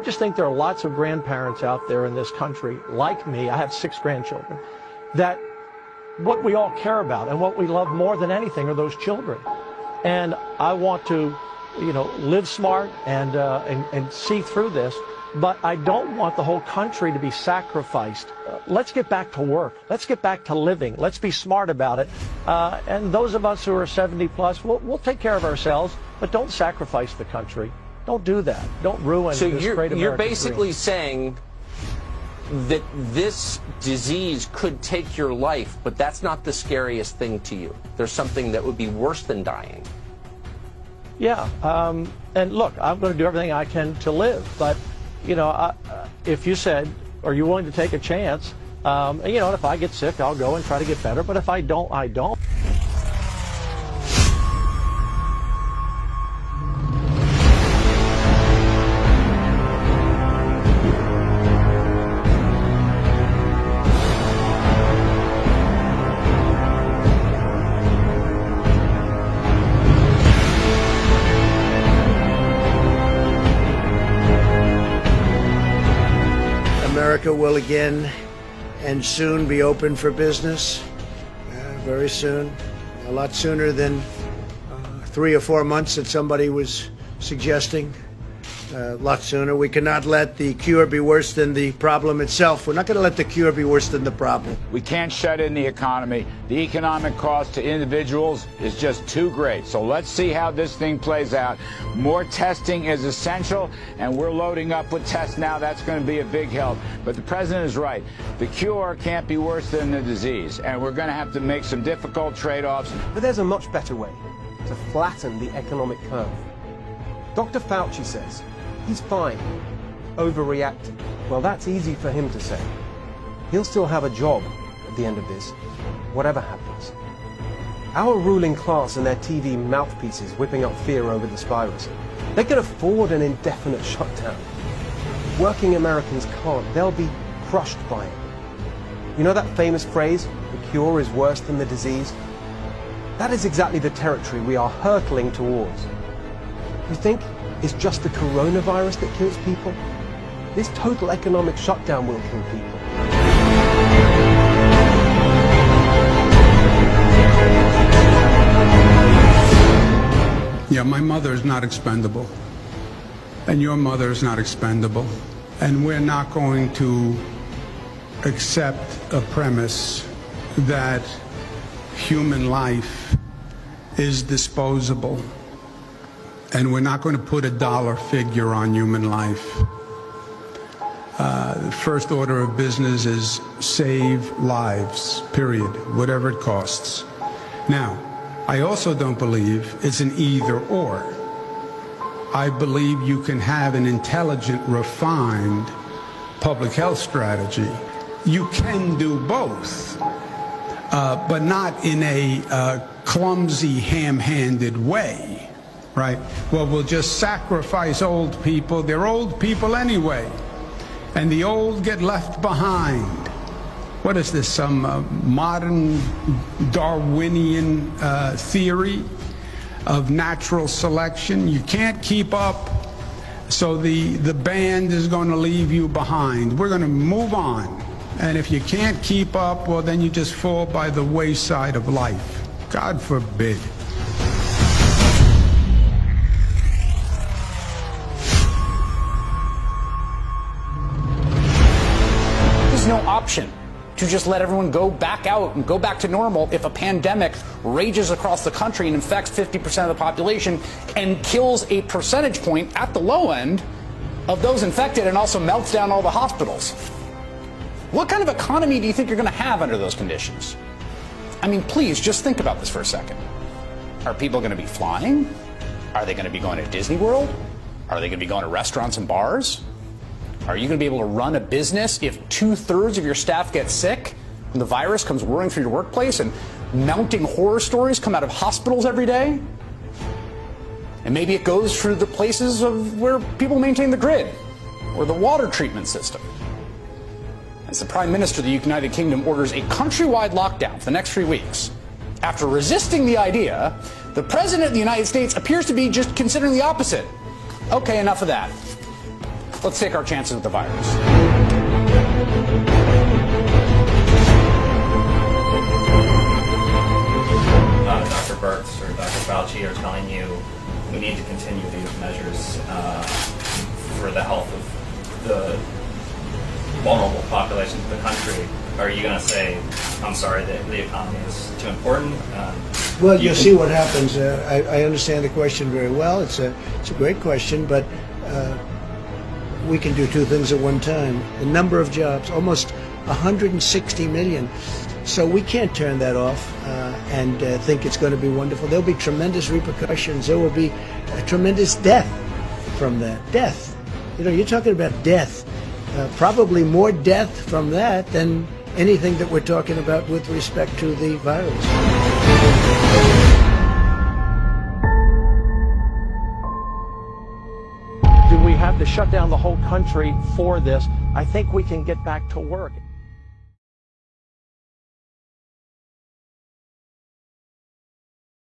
just think there are lots of grandparents out there in this country, like me, I have 6 grandchildren, that what we all care about and what we love more than anything are those children. And I want to, live smart and see through this, but I don't want the whole country to be sacrificed. Let's get back to work. Let's get back to living. Let's be smart about it. And those of us who are 70 plus, we'll take care of ourselves, but don't sacrifice the country. Don't do that. Don't ruin this great American dream. You're basically saying that this disease could take your life, but that's not the scariest thing to you. There's something that would be worse than dying. Yeah, and look, I'm going to do everything I can to live, but, if you said, are you willing to take a chance, if I get sick, I'll go and try to get better, but if I don't, I don't. America will again and soon be open for business, very soon, a lot sooner than 3 or 4 months that somebody was suggesting, a lot sooner. We cannot let the cure be worse than the problem itself. We're not going to let the cure be worse than the problem. We can't shut in the economy. The economic cost to individuals is just too great. So let's see how this thing plays out. More testing is essential, and we're loading up with tests now. That's going to be a big help. But the president is right. The cure can't be worse than the disease, and we're going to have to make some difficult trade-offs. But there's a much better way to flatten the economic curve. Dr. Fauci says he's fine, overreacting. Well, that's easy for him to say. He'll still have a job at the end of this, whatever happens. Our ruling class and their TV mouthpieces whipping up fear over this virus, they can afford an indefinite shutdown. Working Americans can't. They'll be crushed by it. You know that famous phrase, the cure is worse than the disease? That is exactly the territory we are hurtling towards. You think it's just the coronavirus that kills people? This total economic shutdown will kill people. Yeah, my mother is not expendable, and your mother is not expendable, and we're not going to accept a premise that human life is disposable, and we're not going to put a dollar figure on human life. The first order of business is save lives, period, whatever it costs. Now, I also don't believe it's an either or. I believe you can have an intelligent, refined public health strategy. You can do both, but not in a clumsy, ham-handed way, right? Well, we'll just sacrifice old people. They're old people anyway, and the old get left behind. What is this, some modern Darwinian theory of natural selection? You can't keep up, so the band is going to leave you behind. We're going to move on. And if you can't keep up, well, then you just fall by the wayside of life. God forbid. There's no option to just let everyone go back out and go back to normal if a pandemic rages across the country and infects 50% of the population and kills a percentage point at the low end of those infected and also melts down all the hospitals. What kind of economy do you think you're going to have under those conditions? I mean, please, just think about this for a second. Are people going to be flying? Are they going to be going to Disney World? Are they going to be going to restaurants and bars? Are you going to be able to run a business if 2/3 of your staff get sick and the virus comes whirling through your workplace and mounting horror stories come out of hospitals every day? And maybe it goes through the places of where people maintain the grid or the water treatment system. As the Prime Minister of the United Kingdom orders a countrywide lockdown for the next 3 weeks, after resisting the idea, the President of the United States appears to be just considering the opposite. Okay, enough of that. let's take our chances with the virus. Dr. Birx or Dr. Fauci are telling you we need to continue these measures for the health of the vulnerable populations of the country. Are you going to say, I'm sorry, the economy is too important? Well, you'll see what happens. I understand the question very well. It's a great question, but we can do two things at one time. The number of jobs, almost 160 million. So we can't turn that off and think it's going to be wonderful. There'll be tremendous repercussions. There will be a tremendous death from that. Death. You know, you're talking about death. Probably more death from that than anything that we're talking about with respect to the virus. Do we have to shut down the whole country for this? I think we can get back to work.